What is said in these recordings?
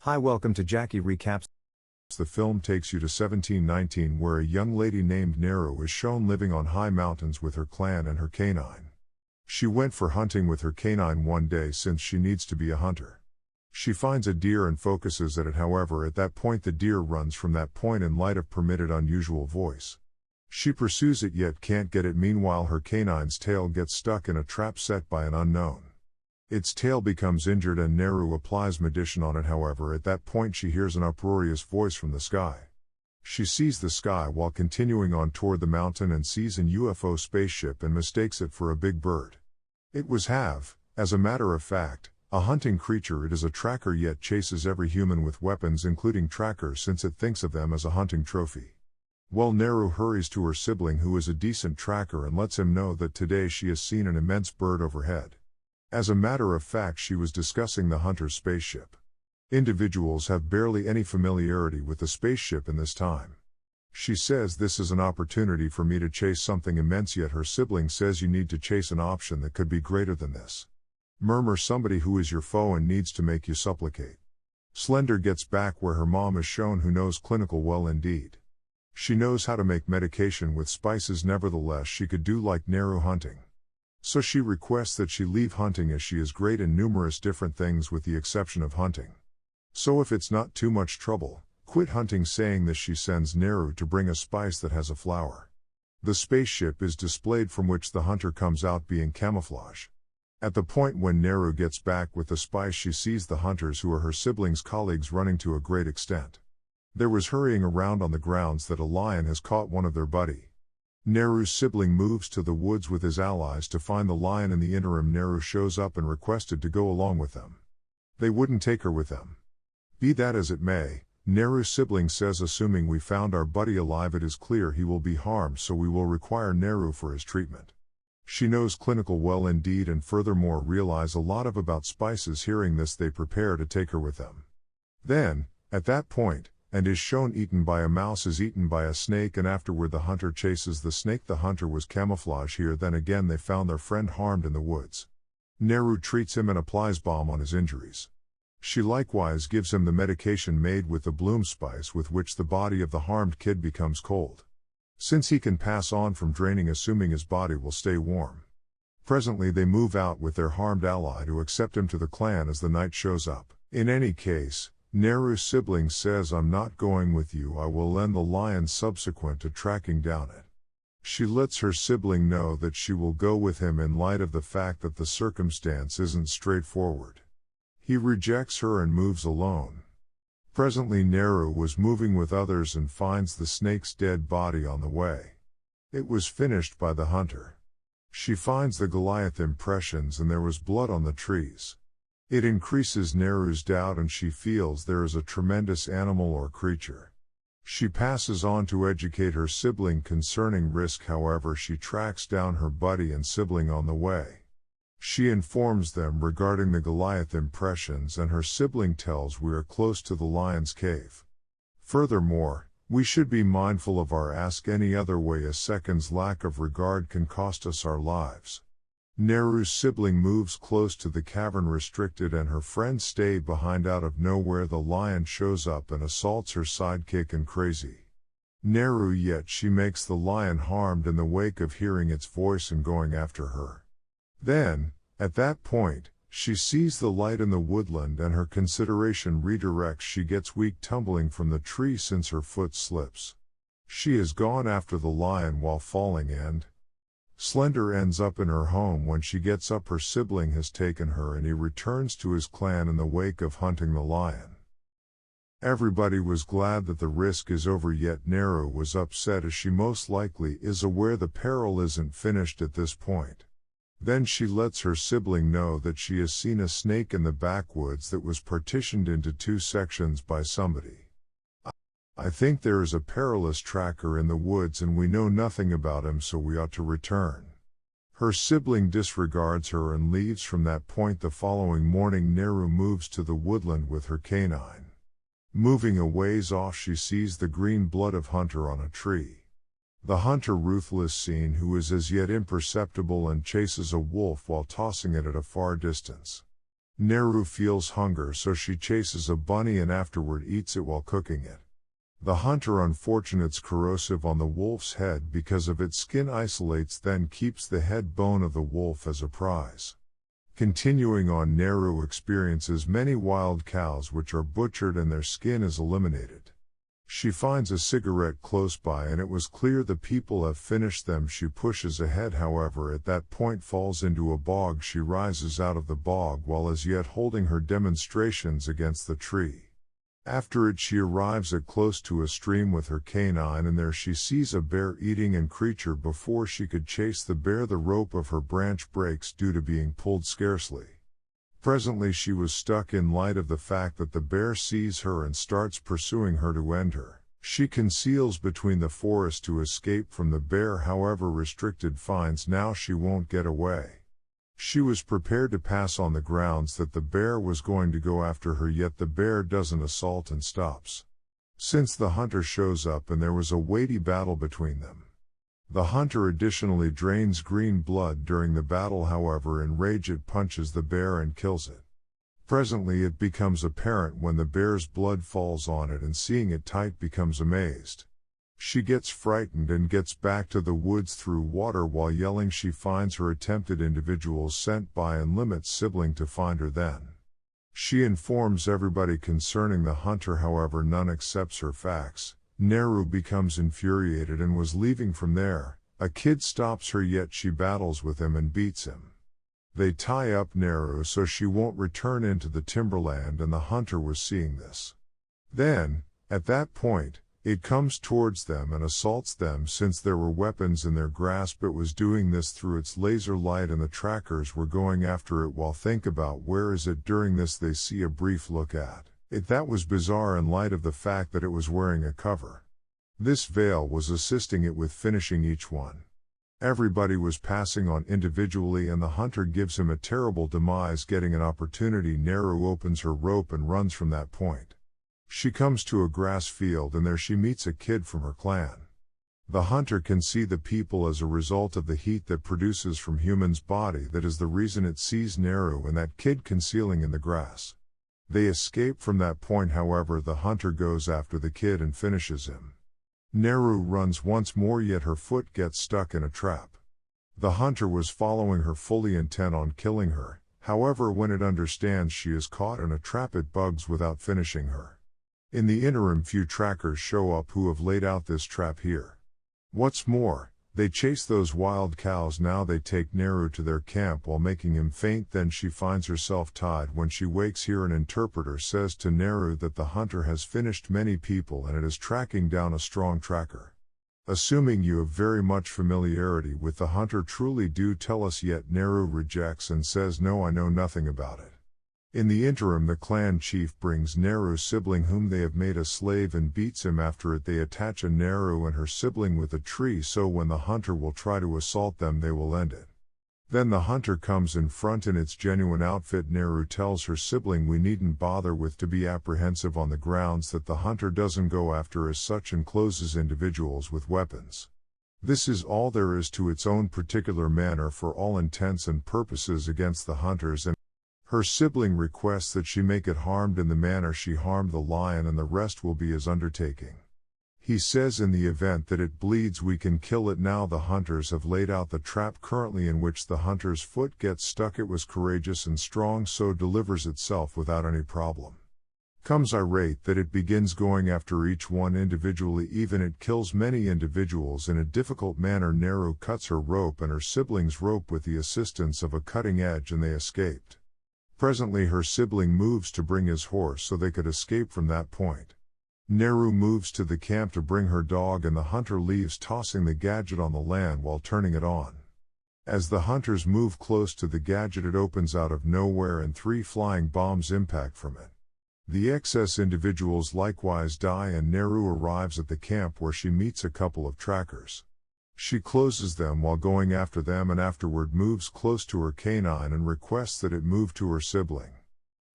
Hi, welcome to Jackie Recaps. The film takes you to 1719, where a young lady named Neru is shown living on high mountains with her clan and her canine. She went for hunting with her canine one day since she needs to be a hunter. She finds a deer and focuses at it, however at that point the deer runs from that point in light of permitted unusual voice. She pursues it yet can't get it. Meanwhile her canine's tail gets stuck in a trap set by an unknown. Its tail becomes injured and Neru applies medicine on it, however at that point she hears an uproarious voice from the sky. She sees the sky while continuing on toward the mountain and sees an UFO spaceship and mistakes it for a big bird. It was as a matter of fact, a hunting creature. It is a tracker yet chases every human with weapons including trackers since it thinks of them as a hunting trophy. Well, Neru hurries to her sibling who is a decent tracker and lets him know that today she has seen an immense bird overhead. As a matter of fact, she was discussing the hunter's spaceship. Individuals have barely any familiarity with the spaceship in this time. She says this is an opportunity for me to chase something immense, yet her sibling says you need to chase an option that could be greater than this. Murmur somebody who is your foe and needs to make you supplicate. Slender gets back where her mom is shown who knows clinical well indeed. She knows how to make medication with spices, nevertheless she could do like Neru hunting. So she requests that she leave hunting as she is great in numerous different things with the exception of hunting. So if it's not too much trouble, quit hunting. Saying this she sends Neru to bring a spice that has a flower. The spaceship is displayed from which the hunter comes out being camouflage. At the point when Neru gets back with the spice she sees the hunters who are her siblings' colleagues running to a great extent. There was hurrying around on the grounds that a lion has caught one of their buddy. Neru's sibling moves to the woods with his allies to find the lion. In the interim Neru shows up and requested to go along with them. They wouldn't take her with them. Be that as it may, Neru's sibling says assuming we found our buddy alive it is clear he will be harmed, so we will require Neru for his treatment. She knows clinical well indeed and furthermore realize a lot about spices. Hearing this they prepare to take her with them. Then, at that point, and is shown eaten by a mouse is eaten by a snake and afterward the hunter chases the snake. The hunter was camouflage here. Then again they found their friend harmed in the woods. Neru treats him and applies balm on his injuries. She likewise gives him the medication made with the bloom spice with which the body of the harmed kid becomes cold. Since he can pass on from draining assuming his body will stay warm. Presently they move out with their harmed ally to accept him to the clan as the night shows up. In any case, Neru's sibling says I'm not going with you, I will lend the lion subsequent to tracking down it. She lets her sibling know that she will go with him in light of the fact that the circumstance isn't straightforward. He rejects her and moves alone. Presently Neru was moving with others and finds the snake's dead body on the way. It was finished by the hunter. She finds the Goliath impressions and there was blood on the trees. It increases Neru's doubt and she feels there is a tremendous animal or creature. She passes on to educate her sibling concerning risk, however she tracks down her buddy and sibling on the way. She informs them regarding the Goliath impressions and her sibling tells we are close to the lion's cave. Furthermore, we should be mindful of our ask any other way a second's lack of regard can cost us our lives. Neru's sibling moves close to the cavern restricted and her friends stay behind. Out of nowhere the lion shows up and assaults her sidekick and crazy Neru, yet she makes the lion harmed in the wake of hearing its voice and going after her. Then, at that point, she sees the light in the woodland and her consideration redirects. She gets weak tumbling from the tree since her foot slips. She has gone after the lion while falling and Slender ends up in her home. When she gets up her sibling has taken her and he returns to his clan in the wake of hunting the lion. Everybody was glad that the risk is over, yet Neru was upset as she most likely is aware the peril isn't finished at this point. Then she lets her sibling know that she has seen a snake in the backwoods that was partitioned into two sections by somebody. I think there is a perilous tracker in the woods and we know nothing about him, so we ought to return. Her sibling disregards her and leaves. From that point the following morning Neru moves to the woodland with her canine. Moving a ways off she sees the green blood of hunter on a tree. The hunter ruthless seen who is as yet imperceptible and chases a wolf while tossing it at a far distance. Neru feels hunger, so she chases a bunny and afterward eats it while cooking it. The hunter unfortunate's corrosive on the wolf's head because of its skin isolates, then keeps the head bone of the wolf as a prize. Continuing on, Neru experiences many wild cows which are butchered and their skin is eliminated. She finds a cigarette close by and it was clear the people have finished them. She pushes ahead, however at that point falls into a bog. She rises out of the bog while as yet holding her demonstrations against the tree. After it she arrives at close to a stream with her canine, and there she sees a bear eating and creature. Before she could chase the bear, the rope of her branch breaks due to being pulled scarcely. Presently she was stuck in light of the fact that the bear sees her and starts pursuing her to end her. She conceals between the forest to escape from the bear, however restricted finds now she won't get away. She was prepared to pass on the grounds that the bear was going to go after her, yet the bear doesn't assault and stops. Since the hunter shows up and there was a weighty battle between them. The hunter additionally drains green blood during the battle, however in rage it punches the bear and kills it. Presently it becomes apparent when the bear's blood falls on it, and seeing it tight becomes amazed. She gets frightened and gets back to the woods through water while yelling. She finds her attempted individuals sent by and limits sibling to find her then. She informs everybody concerning the hunter, however none accepts her facts. Neru becomes infuriated and was leaving from there. A kid stops her, yet she battles with him and beats him. They tie up Neru so she won't return into the timberland, and the hunter was seeing this. Then, at that point, it comes towards them and assaults them. Since there were weapons in their grasp, it was doing this through its laser light, and the trackers were going after it while think about where is it. During this they see a brief look at it that was bizarre in light of the fact that it was wearing a cover. This veil was assisting it with finishing each one. Everybody was passing on individually, and the hunter gives him a terrible demise. Getting an opportunity, Neru opens her rope and runs from that point. She comes to a grass field, and there she meets a kid from her clan. The hunter can see the people as a result of the heat that produces from human's body. That is the reason it sees Neru and that kid concealing in the grass. They escape from that point, however the hunter goes after the kid and finishes him. Neru runs once more, yet her foot gets stuck in a trap. The hunter was following her, fully intent on killing her. However, when it understands she is caught in a trap, it bugs without finishing her. In the interim, few trackers show up who have laid out this trap here. What's more, they chase those wild cows. Now they take Neru to their camp while making him faint. Then she finds herself tied. When she wakes here, an interpreter says to Neru that the hunter has finished many people and it is tracking down a strong tracker. Assuming you have very much familiarity with the hunter, truly do tell us. Yet Neru rejects and says, no, I know nothing about it. In the interim, the clan chief brings Neru's sibling, whom they have made a slave, and beats him. After it they attach a Neru and her sibling with a tree, so when the hunter will try to assault them they will end it. Then the hunter comes in front in its genuine outfit. Neru tells her sibling we needn't bother with to be apprehensive on the grounds that the hunter doesn't go after as such and closes individuals with weapons. This is all there is to its own particular manner for all intents and purposes against the hunters, and her sibling requests that she make it harmed in the manner she harmed the lion, and the rest will be his undertaking. He says in the event that it bleeds we can kill it. Now the hunters have laid out the trap currently in which the hunter's foot gets stuck. It was courageous and strong, so delivers itself without any problem. Comes irate that it begins going after each one individually, even it kills many individuals in a difficult manner. Neru cuts her rope and her sibling's rope with the assistance of a cutting edge, and they escaped. Presently her sibling moves to bring his horse so they could escape from that point. Neru moves to the camp to bring her dog, and the hunter leaves, tossing the gadget on the land while turning it on. As the hunters move close to the gadget, it opens out of nowhere and 3 flying bombs impact from it. The excess individuals likewise die, and Neru arrives at the camp where she meets a couple of trackers. She closes them while going after them, and afterward moves close to her canine and requests that it move to her sibling.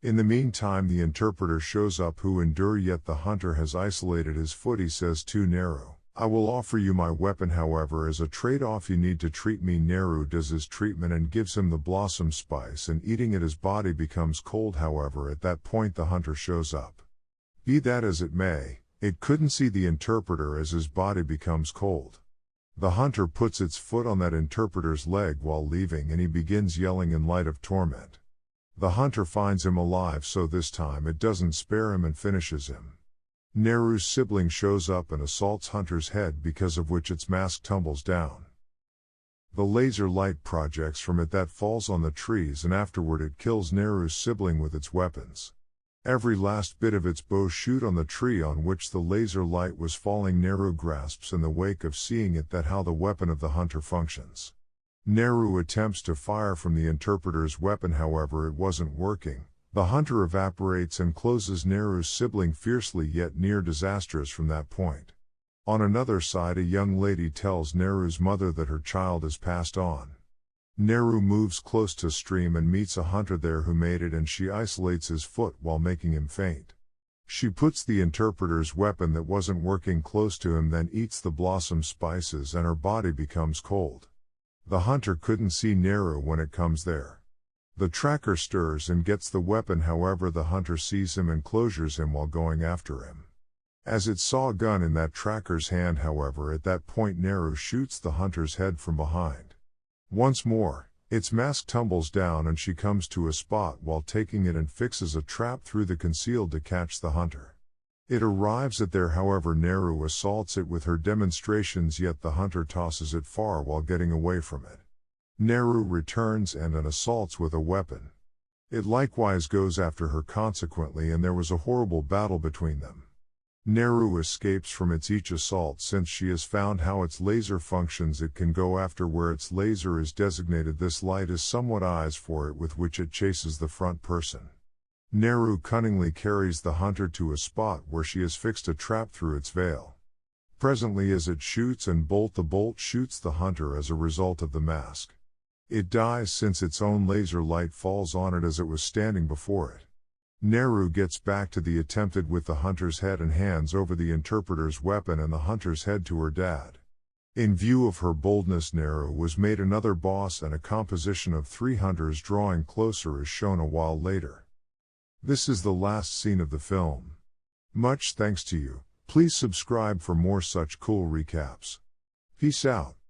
In the meantime the interpreter shows up, who endure, yet the hunter has isolated his foot. He says to Neru, I will offer you my weapon, however, as a trade-off you need to treat me. Neru does his treatment and gives him the blossom spice, and eating it his body becomes cold. However, at that point the hunter shows up. Be that as it may, it couldn't see the interpreter as his body becomes cold. The hunter puts its foot on that interpreter's leg while leaving, and he begins yelling in light of torment. The hunter finds him alive, so this time it doesn't spare him and finishes him. Neru's sibling shows up and assaults Hunter's head, because of which its mask tumbles down. The laser light projects from it that falls on the trees, and afterward it kills Neru's sibling with its weapons. Every last bit of its bow shoot on the tree on which the laser light was falling. Neru grasps in the wake of seeing it that how the weapon of the hunter functions. Neru attempts to fire from the interpreter's weapon, however it wasn't working. The hunter evaporates and closes Neru's sibling fiercely, yet near disastrous from that point. On another side, a young lady tells Neru's mother that her child has passed on. Neru moves close to stream and meets a hunter there who made it, and she isolates his foot while making him faint. She puts the interpreter's weapon that wasn't working close to him, then eats the blossom spices, and her body becomes cold. The hunter couldn't see Neru when it comes there. The tracker stirs and gets the weapon, however the hunter sees him and closes him while going after him. As it saw a gun in that tracker's hand, however at that point Neru shoots the hunter's head from behind. Once more, its mask tumbles down and she comes to a spot while taking it and fixes a trap through the concealed to catch the hunter. It arrives at there, however Neru assaults it with her demonstrations, yet the hunter tosses it far while getting away from it. Neru returns and assaults with a weapon. It likewise goes after her consequently, and there was a horrible battle between them. Neru escapes from its each assault since she has found how its laser functions. It can go after where its laser is designated. This light is somewhat eyes for it with which it chases the front person. Neru cunningly carries the hunter to a spot where she has fixed a trap through its veil. Presently as it shoots and the bolt shoots the hunter as a result of the mask. It dies since its own laser light falls on it as it was standing before it. Neru gets back to the attempted with the hunter's head and hands over the interpreter's weapon and the hunter's head to her dad. In view of her boldness, Neru was made another boss, and a composition of 3 hunters drawing closer is shown a while later. This is the last scene of the film. Much thanks to you. Please subscribe for more such cool recaps. Peace out.